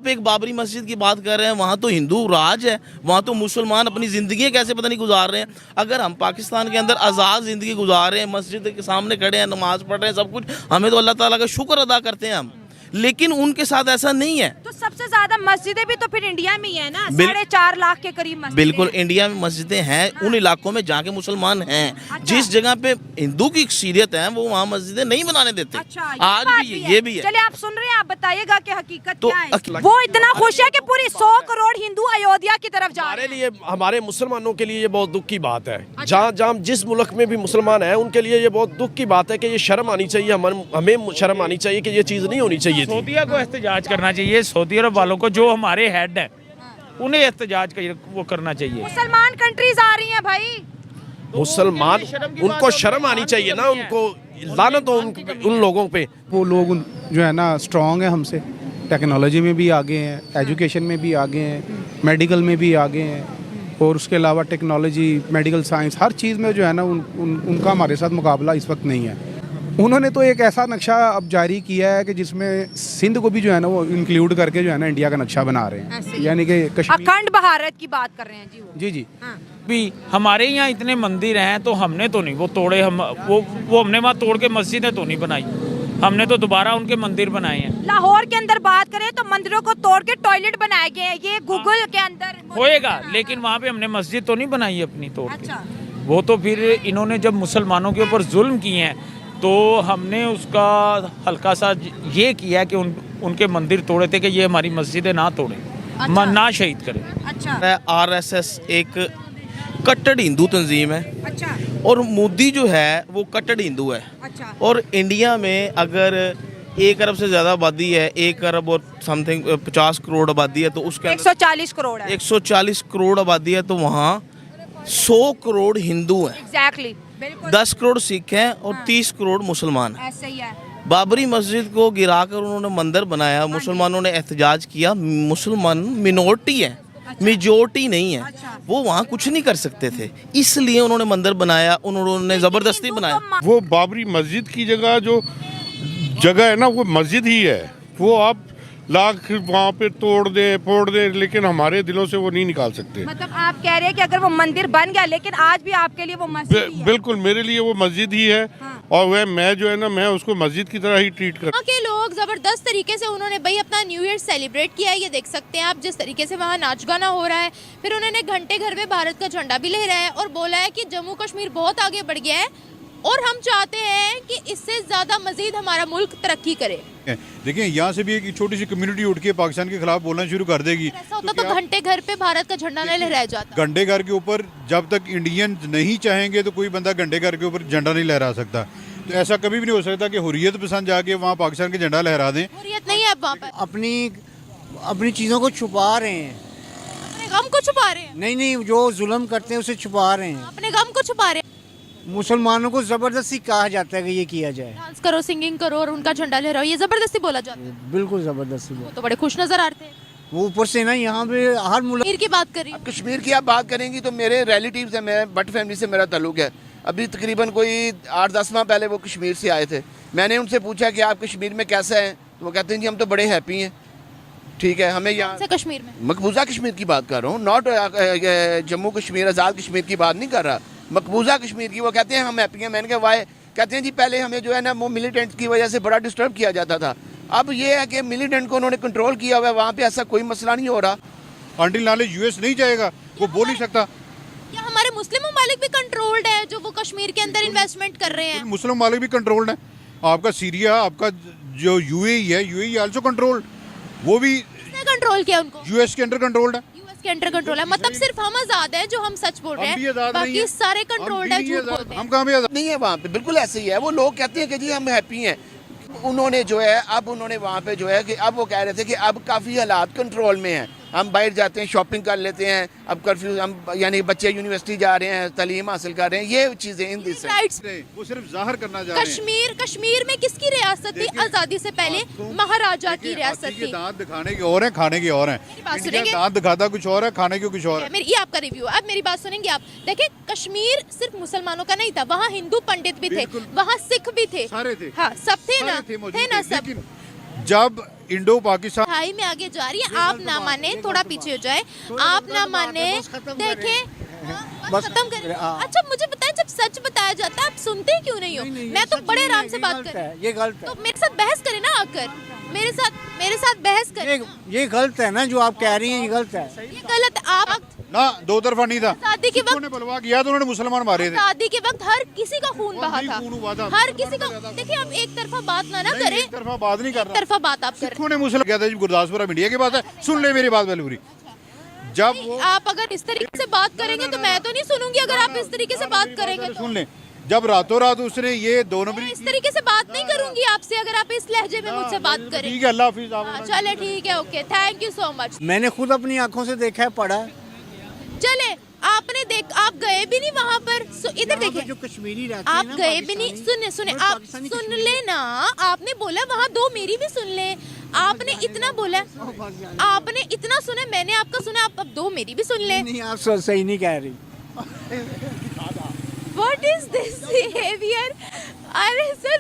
आप एक बाबरी मस्जिद की बात कर रहे हैं, वहाँ तो हिंदू राज है, वहाँ तो मुसलमान अपनी ज़िंदगी कैसे पता नहीं गुजार रहे हैं। अगर हम पाकिस्तान के अंदर आज़ाद ज़िंदगी गुजार रहे हैं, मस्जिद के सामने खड़े हैं, नमाज़ पढ़ रहे हैं, सब कुछ, हमें तो अल्लाह ताला का शुक्र अदा करते हैं हम, लेकिन उनके साथ ऐसा नहीं है। तो सबसे ज्यादा मस्जिदें भी तो फिर इंडिया में ही है ना, बिल- 4.5 लाख के करीब मस्जिदें बिल्कुल, हैं। इंडिया में मस्जिदें हैं उन इलाकों में जहाँ के मुसलमान हैं। जिस जगह पे हिंदू की अक्सरियत है वो वहाँ मस्जिदें नहीं बनाने देते। अच्छा, आज भी ये भी है। चलिए आप सुन रहे हैं, आप बताइएगा कि हकीकत तो क्या है। वो इतना खुश है कि पूरी 100 करोड़ हिंदू अयोध्या की तरफ जा रहे हमारे हैं। लिए, हमारे मुसलमानों के लिए ये बहुत दुख की बात है। जहाँ जहाँ जिस मुल्क में भी मुसलमान हैं उनके लिए ये बहुत दुख की बात है कि ये शर्म आनी चाहिए, हमें शर्म आनी चाहिए कि ये चीज़ नहीं होनी चाहिए थी। सऊदीया को एहतजाज करना चाहिए, सऊदी अरब वालों को, जो हमारे हेड हैं उन्हें एहतजाज वो करना चाहिए। मुसलमान कंट्रीज आ रही हैं भाई, मुसलमान, उनको शर्म आनी चाहिए ना, उनको लानत हो उन लोगों पे। वो लोग जो है ना स्ट्रांग है हमसे, टेक्नोलॉजी में भी आगे हैं, एजुकेशन में भी आगे हैं, मेडिकल में भी आगे हैं, और उसके अलावा टेक्नोलॉजी, मेडिकल साइंस, हर चीज़ में जो है ना उनका हमारे साथ मुकाबला इस वक्त नहीं है। उन्होंने तो एक ऐसा नक्शा अब जारी किया है कि जिसमें सिंध को भी जो है ना वो इंक्लूड करके जो है ना इंडिया का नक्शा बना रहे हैं, यानी कि कश्मीर। अखंड भारत की बात कर रहे हैं जी वो। जी जी। हाँ। भी हमारे यहाँ इतने मंदिर हैं तो हमने तो नहीं वो तोड़े, हम वो हमने वहाँ तोड़ के मस्जिदें तो नहीं बनाई, हमने तो दोबारा उनके मंदिर बनाए हैं। लाहौर के अंदर बात करें तो मंदिरों को तोड़ के टॉयलेट बनाए गए हैं, ये गूगल के अंदर होएगा, लेकिन वहाँ पे हमने मस्जिद तो नहीं बनाई अपनी तोड़ के। अच्छा। वो तो फिर इन्होंने जब मुसलमानों के ऊपर जुल्म किए हैं तो हमने उसका हल्का सा ये किया कि उनके मंदिर तोड़े थे कि ये हमारी मस्जिदें ना तोड़े, ना शहीद करें। अच्छा RSS एक कट्टर हिंदू तंजीम है, अच्छा और मोदी जो है वो कट्टर हिंदू है। अच्छा। और इंडिया में अगर 1 अरब से ज़्यादा आबादी है, 1 अरब और समथिंग 50 करोड़ आबादी है, तो उसके अंदर 140 करोड़ है। 140 करोड़ आबादी है, तो वहाँ 100 करोड़ हिंदू हैं, एग्जैक्टली, बिल्कुल 10 करोड़ सिख हैं और 30 करोड़ मुसलमान हैं। ऐसे ही है। बाबरी मस्जिद को गिराकर उन्होंने मंदिर बनाया, मुसलमानों ने एहतजाज किया। मुसलमान मिनोरिटी है, मेजोरिटी नहीं है, वो वहाँ कुछ नहीं कर सकते थे, इसलिए उन्होंने मंदिर बनाया, उन्होंने ज़बरदस्ती बनाया। वो बाबरी मस्जिद की जगह जो जगह है ना वो मस्जिद ही है, वो आप लाख वहाँ पे तोड़ दे फोड़ दे, लेकिन हमारे दिलों से वो नहीं निकाल सकते। मतलब आप कह रहे हैं कि अगर वो मंदिर बन गया, लेकिन आज भी आपके लिए वो मस्जिद ही है। बिल्कुल, मेरे लिए वो मस्जिद ही है। हाँ। और वह मैं जो है ना, मैं उसको मस्जिद की तरह ही ट्रीट कर। वहाँ के लोग जबरदस्त तरीके से उन्होंने भाई अपना न्यू ईयर सेलिब्रेट किया है, ये देख सकते हैं आप जिस तरीके से वहाँ नाच गाना हो रहा है। फिर उन्होंने घंटे घर में भारत का झंडा भी लहराया है और बोला है कि जम्मू कश्मीर बहुत आगे बढ़ गया है और हम चाहते हैं कि इससे ज़्यादा मजीद हमारा मुल्क तरक्की करे। देखिए यहाँ से भी एक छोटी सी कम्युनिटी उठ के पाकिस्तान के खिलाफ बोलना शुरू कर देगी। ऐसा होता तो घंटे घर पे भारत का झंडा नहीं लहराया जाता। घंटे घर के ऊपर जब तक इंडियन नहीं चाहेंगे तो कोई बंदा घंटे घर के ऊपर झंडा नहीं लहरा सकता। तो ऐसा कभी भी नहीं हो सकता कि हुर्रियत पसंद जाके वहाँ पाकिस्तान के झंडा लहरा दें। हुर्रियत नहीं है अब वहाँ पर। अपनी चीज़ों को छुपा रहे हैं। अपने गम को छुपा रहे हैं। नहीं, जो जुल्म करते हैं उसे छुपा रहे हैं। अपने गम को छुपा रहे हैं। मुसलमानों को ज़बरदस्ती कहा जाता है कि ये किया जाए, डांस करो, सिंगिंग करो और उनका झंडा लहराओ, ये जबरदस्ती बोला जाता है। बिल्कुल ज़बरदस्ती। वो तो बड़े खुश नजर आते हैं। वो ऊपर से ना यहाँ पे हर मुल्क कश्मीर की बात करी। कश्मीर की आप बात करेंगी तो मेरे रिलेटिव्स हैं, मैं भट्ट फैमिली से मेरा ताल्लुक है। अभी तकरीबन कोई 8-10 माह पहले वो कश्मीर से आए थे। मैंने उनसे पूछा कि आप कश्मीर में कैसे हैं, तो वो कहते हैं जी हम तो बड़े हैप्पी हैं। ठीक है, हमें यहाँ कश्मीर में मकबूजा कश्मीर की बात कर रहा हूँ, नॉट जम्मू कश्मीर आज़ाद कश्मीर की बात नहीं कर रहा, मकबूजा कश्मीर की। वो कहते हैं हम हैप्पी हैं। मैंने कहा वाई? कहते हैं जी पहले हमें जो है ना वो मिलिटेंट की वजह से बड़ा डिस्टर्ब किया जाता था, अब ये है कि मिलिटेंट को उन्होंने कंट्रोल किया हुआ है, वहाँ पे ऐसा कोई मसला नहीं हो रहा। अंटिल नाले यूएस नहीं जाएगा, वो बोल नहीं सकता। या हमारे मुस्लिम ममालिक भी कंट्रोल्ड है जो वो कश्मीर के अंदर इन्वेस्टमेंट कर रहे हैं। मुस्लिम मालिक भी कंट्रोल्ड है। आपका सीरिया, आपका जो यूएई है, यूएई आल्सो कंट्रोल्ड, वो भी कंट्रोल किया उनको। यूएस के अंडर कंट्रोल्ड है। यूएस के अंडर कंट्रोल है, मतलब सिर्फ हम आजाद हैं जो हम सच बोल रहे हैं, बाकी सारे कंट्रोल्ड है, झूठ बोलते हैं। हम कहाँ भी आजाद नहीं है वहाँ पे, बिल्कुल ऐसे ही है। वो लोग कहते हैं कि जी हम हैप्पी हैं। उन्होंने जो है अब उन्होंने वहाँ पे जो है कि अब वो कह रहे थे कि अब काफ़ी हालात कंट्रोल में हैं, हम बाहर जाते हैं, शॉपिंग कर लेते हैं, अब कर्फ्यू, हम यानी बच्चे यूनिवर्सिटी जा रहे हैं, तालीम हासिल कर रहे हैं, ये चीज़ें इन दिस वो सिर्फ जाहिर करना चाह रहे हैं। कश्मीर में किसकी रियासत थी आज़ादी से पहले? महाराजा की रियासत थी। दांत दिखाने के और हैं, खाने के और हैं। इंडिया दांत दिखाता कुछ और है, खाने के कुछ और है। ये आपका रिव्यू। अब मेरी बात सुनेंगे आप। देखिए कश्मीर सिर्फ मुसलमानों का नहीं था, वहाँ हिंदू पंडित भी थे, वहाँ सिख भी थे, सारे थे। हाँ सब थे ना, थे ना सब। जब इंडो पाकिस्तान हाई में आगे जा रही है। आप ना माने, थोड़ा पीछे हो जाए, आप ना माने, देखें बस खत्म करें। अच्छा मुझे बताएं, जब सच बताया जाता है आप सुनते ही क्यों नहीं हो? मैं तो बड़े आराम से बात कर रही हूं। ये गलत तो मेरे साथ बहस करें ना, आकर मेरे साथ बहस करें। ये गलत है ना, जो आप कह रही हैं ये गलत है। ये गलत है। आप ना दो तरफा नहीं था। शादी के उन्होंने वक्त, बलवा किया तो उन्होंने मुसलमान मारे थे। शादी के वक्त हर किसी का खून बहा था, खून हुआ था। हर किसी का। देखिए आप एक तरफा बात ना करें, एक तरफा बात नहीं कर एक रहा। तरफा बात आप करें। सिखों ने मुसलमान किया था जी, गुरदासपुर मीडिया की बात है, सुन ले मेरी बात पहले पूरी। जब वो आप अगर इस तरीके से बात करेंगे तो मैं तो नहीं सुनूंगी। अगर आप इस तरीके से बात करेंगे तो सुन ले, जब रातों रात उसने ये दो नंबरी मैं इस तरीके से बात नहीं करूंगी आपसे, अगर आप इस लहजे में मुझसे बात करें। ठीक है, अल्लाह हाफिज। हाँ, चले ठीक है, okay, thank you so much. मैंने खुद अपनी आंखों से देखा है, पढ़ा है। चले आपने देख, आप गए भी नहीं वहाँ पर। इधर देखिए, जो कश्मीरी रहते आप हैं ना, गए भी नहीं। सुने सुने, वो आप पाकिस्तानी सुन कश्मीरी। ले ना, आपने बोला वहाँ दो मेरी भी सुन ले। आपने इतना बोला, आपने इतना सुना, मैंने आपका सुना, आप अब दो मेरी भी सुन ले। नहीं, आप सही नहीं कह रही। What is this behavior? अरे सर